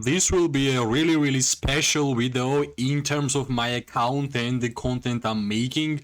this will be a really special video in terms of my account and the content I'm making.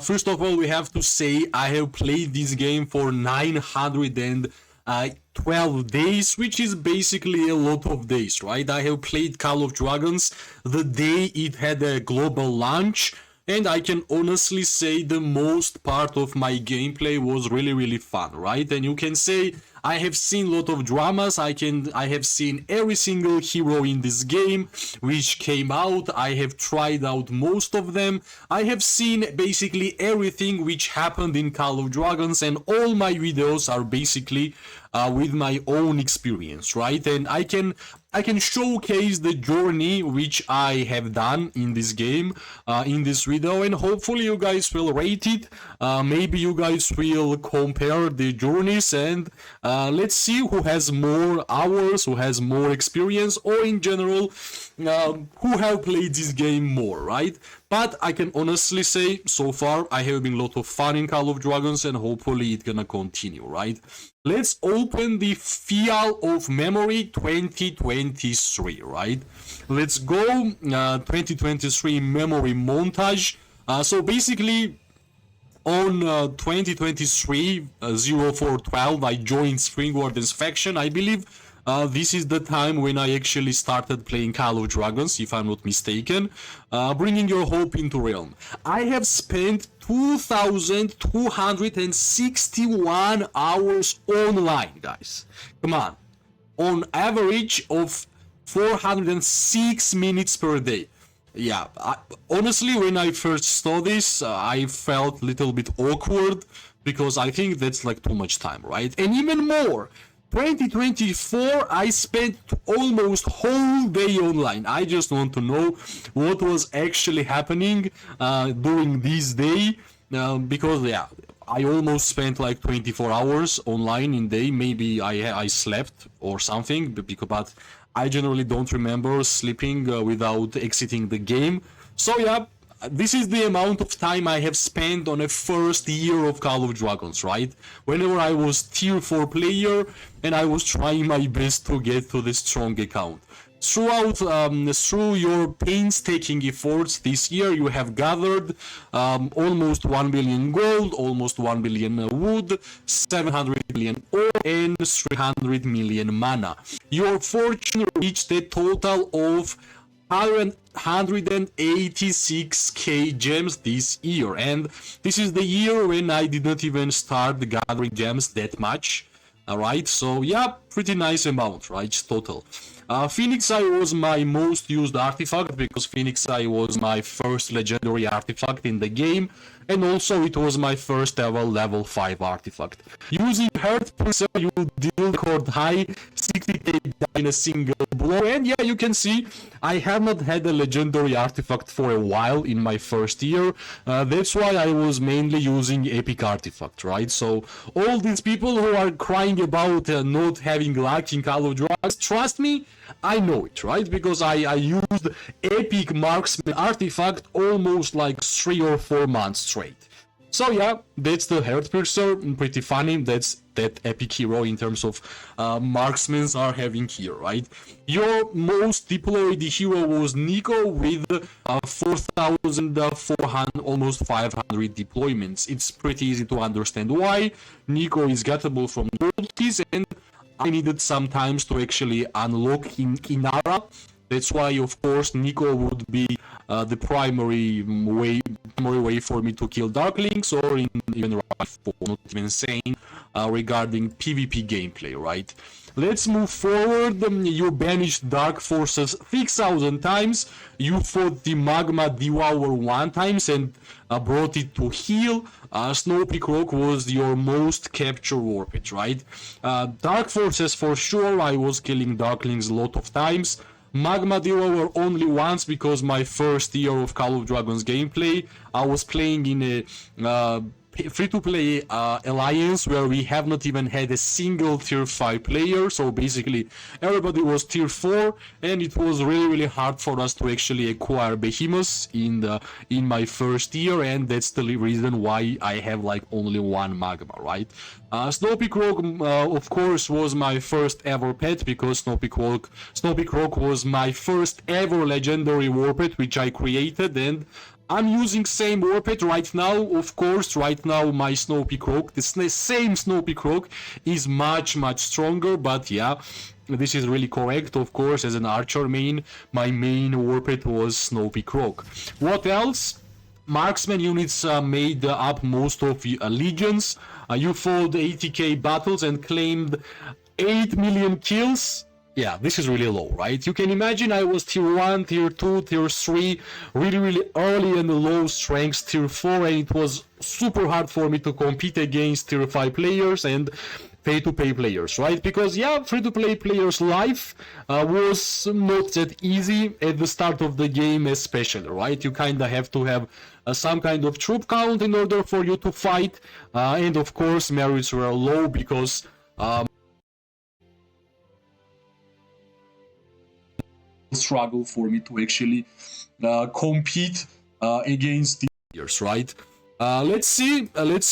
First of all, we have to say I have played this game for 912 days, which is basically a lot of days, right? I have played Call of Dragons the day it had a global launch, and I can honestly say the most part of my gameplay was really fun, right? And you can say I have seen a lot of dramas. I have seen every single hero in this game which came out. I have tried out most of them. I have seen basically everything which happened in Call of Dragons, and all my videos are basically with my own experience, right? And I can showcase the journey which I have done in this game in this video, and hopefully you guys will rate it. Maybe you guys will compare the journeys, and let's see who has more hours, who has more experience, or in general who have played this game more, right? But I can honestly say so far I have been a lot of fun in Call of Dragons, and hopefully it's gonna continue, right? Let's open the Field of Memory 2023, right? Let's go 2023 memory montage. So basically on 2023 0412 I joined Spring Warden's faction. I believe this is the time when I actually started playing Call of Dragons, if I'm not mistaken. Bringing your hope into realm. I have spent 2,261 hours online, guys. Come on. On average of 406 minutes per day. Yeah, honestly, when I first saw this, I felt a little bit awkward, because I think that's like too much time, right? And even more, 2024, I spent almost whole day online. I just want to know what was actually happening during this day, because yeah, I almost spent like 24 hours online in day. Maybe I slept or something, but I generally don't remember sleeping without exiting the game. So yeah, this is the amount of time I have spent on a first year of Call of Dragons, right? Whenever I was tier 4 player and I was trying my best to get to the strong account. Through your painstaking efforts this year, you have gathered almost 1 billion gold, almost 1 billion wood, 700 million ore, and 300 million mana. Your fortune reached a total of 186k gems this year, and this is the year when I did not even start gathering gems that much. Alright, so yeah, pretty nice amount, right? Total. Phoenix Eye was my most used artifact, because Phoenix Eye was my first legendary artifact in the game, and also it was my first ever level 5 artifact. Using Heart Pulsar, you deal record high 60k in a single blow, and yeah, you can see I have not had a legendary artifact for a while in my first year. That's why I was mainly using epic artifact, right? So all these people who are crying about not having luck in Call of Dragons, trust me, I know it, right? Because I used epic marksman artifact almost like 3 or 4 months straight. So yeah, that's the Heartpiercer, pretty funny. That's that epic hero in terms of marksmen are having here, right? Your most deployed hero was Neeko with 4,400, almost 500 deployments. It's pretty easy to understand why. Neeko is gettable from gold keys, and I needed some times to actually unlock Inara. That's why, of course, Neeko would be the primary way for me to kill Darklings, or even Rifle, not even saying regarding PvP gameplay, right? Let's move forward. You banished Dark Forces 6,000 times. You fought the Magma Devour 1 times and brought it to heal. Snow Peak Rock was your most captured warpage, right? Dark Forces for sure, I was killing Darklings a lot of times. Magma Devour only once, because my first year of Call of Dragons gameplay, I was playing in a free-to-play alliance where we have not even had a single tier 5 player, so basically everybody was tier 4, and it was really hard for us to actually acquire behemoths in my first year, and that's the reason why I have like only one magma, right? Snowy Croak, of course, was my first ever pet, because Snowy Croak was my first ever legendary war pet which I created, and I'm using same war pet right now. Of course, right now my Snowy Croak, the same Snowy Croak, is much stronger, but yeah, this is really correct. Of course, as an archer main, my main war pet was Snowy Croak. What else? Marksman units made up most of legions. You fought 80k battles and claimed 8 million kills. Yeah, this is really low, right? You can imagine I was tier 1, tier 2, tier 3, really early and low strengths, tier 4, and it was super hard for me to compete against tier 5 players and pay-to-play players, right? Because yeah, free-to-play players' life was not that easy at the start of the game, especially, right? You kind of have to have some kind of troop count in order for you to fight, and of course merits were low because struggle for me to actually compete against the players, right? Let's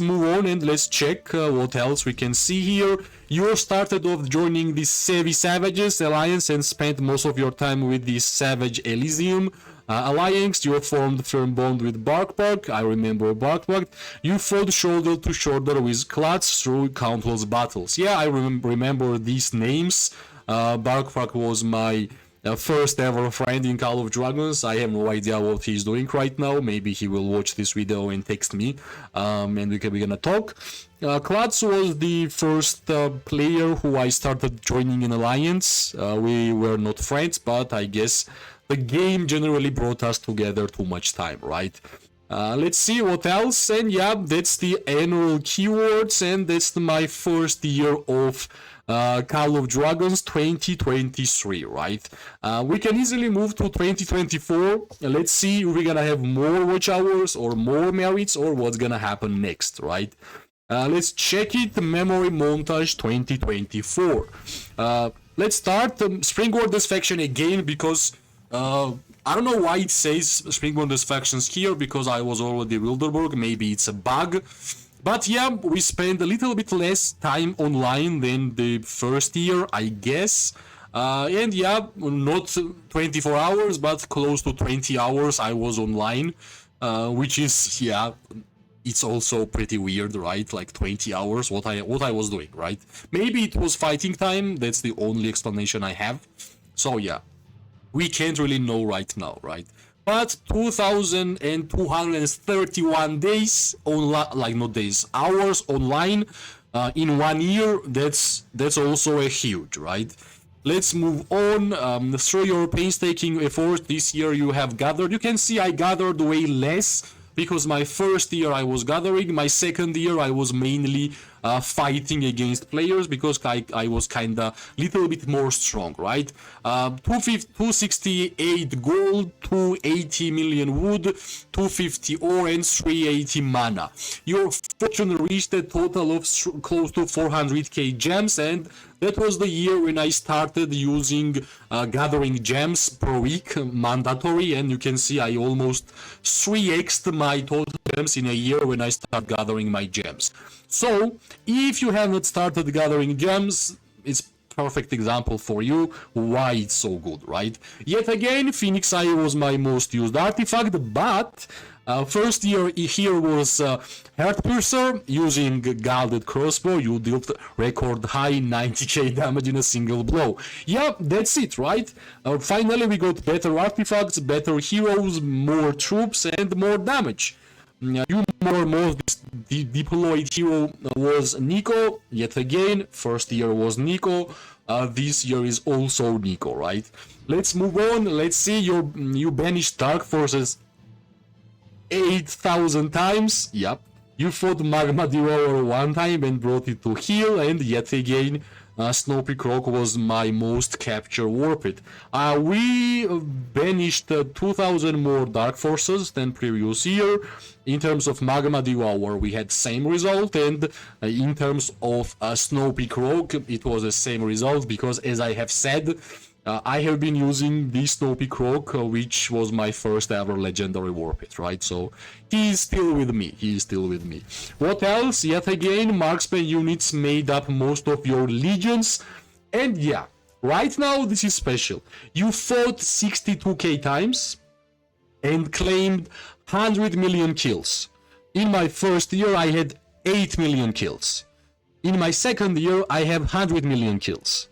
move on and let's check what else we can see here. You started off joining the Savvy Savages Alliance and spent most of your time with the Savage Elysium Alliance. You formed firm bond with Barkpark. I remember Barkpark. You fought shoulder to shoulder with Klutz through countless battles. Yeah, I remember these names. Barkpark was my first ever friend in Call of Dragons. I have no idea what he's doing right now. Maybe he will watch this video and text me, and we're gonna talk. Klutz was the first player who I started joining in Alliance. We were not friends, but I guess the game generally brought us together too much time, right? Let's see what else, and yeah, that's the annual keywords, and that's my first year of Call of Dragons 2023, right? We can easily move to 2024. Let's see if we're gonna have more watch hours or more merits or what's gonna happen next, right? Let's check it. Memory montage 2024. Let's start Spring Warders faction again, because I don't know why it says Spring Warders factions here, because I was already Wilderburg. Maybe it's a bug. But yeah, we spent a little bit less time online than the first year, I guess. And yeah, not 24 hours, but close to 20 hours I was online, which is, yeah, it's also pretty weird, right? Like 20 hours, what I was doing, right? Maybe it was fighting time. That's the only explanation I have. So yeah, we can't really know right now, right? But 2,231 days online, like not days, hours online in 1 year. That's also a huge, right? Let's move on. Through your painstaking efforts this year, you have gathered. You can see I gathered way less, because my first year I was gathering. My second year I was mainly fighting against players, because I was kinda little bit more strong, right? 268 gold, 280 million wood, 250 ore, and 380 mana. Your fortune reached a total of close to 400k gems, and that was the year when I started using gathering gems per week, mandatory, and you can see I almost 3x'd my total gems in a year when I start gathering my gems. So, if you have not started gathering gems, it's perfect example for you why it's so good, right? Yet again, Phoenix Eye was my most used artifact, but first year here was Heartpiercer. Using Gilded Crossbow, you dealt record high 90k damage in a single blow. Yeah, that's it, right? Finally, we got better artifacts, better heroes, more troops, and more damage. You most deployed hero was Nico. Yet again, first year was Nico. This year is also Nico, right? Let's move on. Let's see. You banished Dark Forces 8,000 times. Yep. You fought Magma Devourer one time and brought it to heal, and yet again Snoopy Croc was my most captured warped. We banished 2,000 more Dark Forces than previous year. In terms of Magma Devour, we had same result, and in terms of Snoopy Croc, it was the same result because, as I have said, I have been using the Snoopy Croc, which was my first ever legendary warped, right? So he is still with me. He is still with me. What else? Yet again, marksman units made up most of your legions. And yeah, right now this is special. You fought 62k times and claimed 100 million kills. In my first year, I had 8 million kills. In my second year, I have 100 million kills.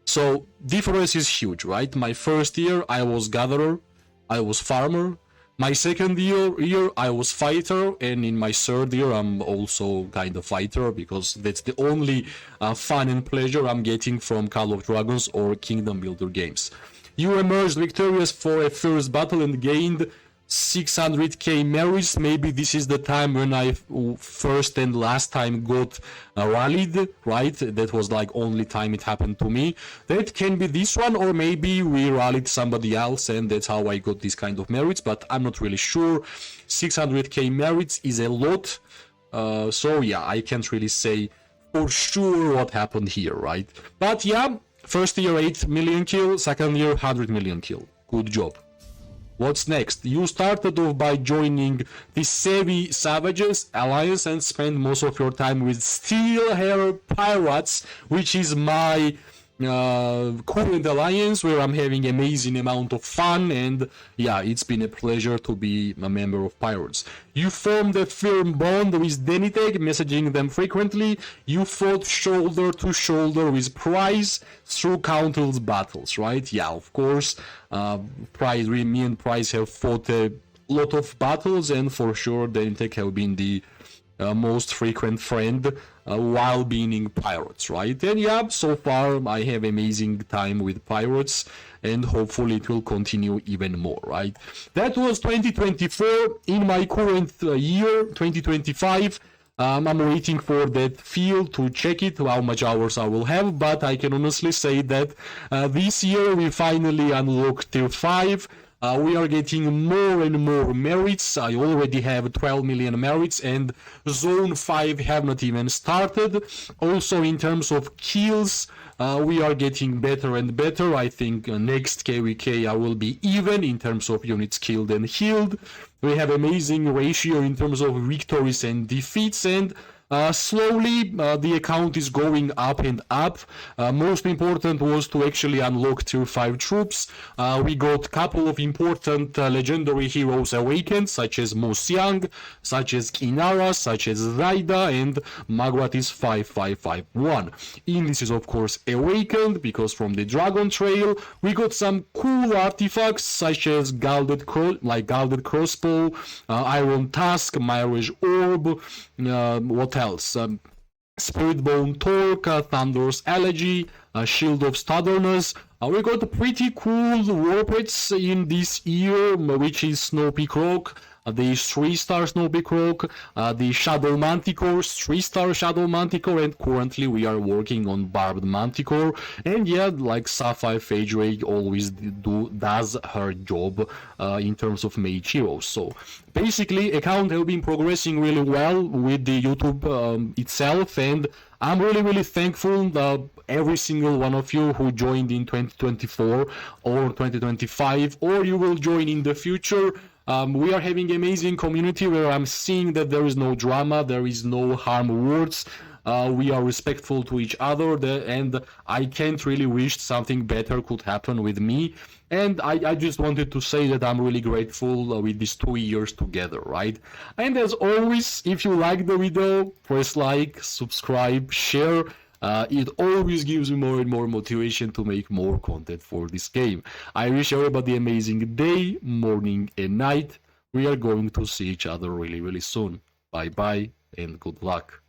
So difference is huge, right? My first year I was gatherer, I was farmer. My second year I was fighter, and in my third year I'm also kind of fighter because that's the only fun and pleasure I'm getting from Call of Dragons or Kingdom Builder games. You emerged victorious for a first battle and gained 600k merits. Maybe this is the time when I first and last time got rallied, right? That was like only time it happened to me. That can be this one, or maybe we rallied somebody else and that's how I got this kind of merits, but I'm not really sure. 600k merits is a lot, so yeah, I can't really say for sure what happened here, right? But yeah, first year 8 million kill, second year 100 million kill. Good job. What's next? You started off by joining the Savvy Savages Alliance and spent most of your time with Steelhair Pirates, which is my current alliance, where I'm having amazing amount of fun, and yeah, it's been a pleasure to be a member of Pirates. You formed a firm bond with Denitech, messaging them frequently. You fought shoulder to shoulder with Price through countless battles, right? Yeah, of course. Price, me and Price have fought a lot of battles, and for sure Denitech have been the most frequent friend while being in Pirates, right? And yeah, so far I have amazing time with Pirates, and hopefully it will continue even more, right? That was 2024. In my current year, 2025, I'm waiting for that field to check it, how much hours I will have, but I can honestly say that this year we finally unlocked tier 5. We are getting more and more merits. I already have 12 million merits, and Zone 5 have not even started. Also, in terms of kills, we are getting better and better. I think next KVK I will be even in terms of units killed and healed. We have amazing ratio in terms of victories and defeats, and slowly the account is going up and up. Most important was to actually unlock tier 5 troops. We got a couple of important legendary heroes awakened, such as Mosyang, such as Kinara, such as Zaida, and Magwatis 5551. Inlis is of course awakened because from the Dragon Trail we got some cool artifacts such as Gilded Crossbow, Iron Tusk, Mirage Orb, what else? Spiritbone Torque, Thunder's Elegy, Shield of Stubbornness. We got pretty cool warpeds in this year, which is Snoopy Croc, the 3-star Snoopy Croc, the Shadow Manticore, 3-star Shadow Manticore, and currently we are working on Barbed Manticore. And yeah, like Sapphire Phage Ray always does her job in terms of mage heroes. So basically, account have been progressing really well with the YouTube itself, and I'm really thankful that every single one of you who joined in 2024 or 2025, or you will join in the future. We are having amazing community where I'm seeing that there is no drama, there is no harm words. We are respectful to each other, and I can't really wish something better could happen with me. And I just wanted to say that I'm really grateful with these 2 years together, right? And as always, if you like the video, press like, subscribe, share. It always gives me more and more motivation to make more content for this game. I wish everybody an amazing day, morning and night. We are going to see each other really soon. Bye bye and good luck.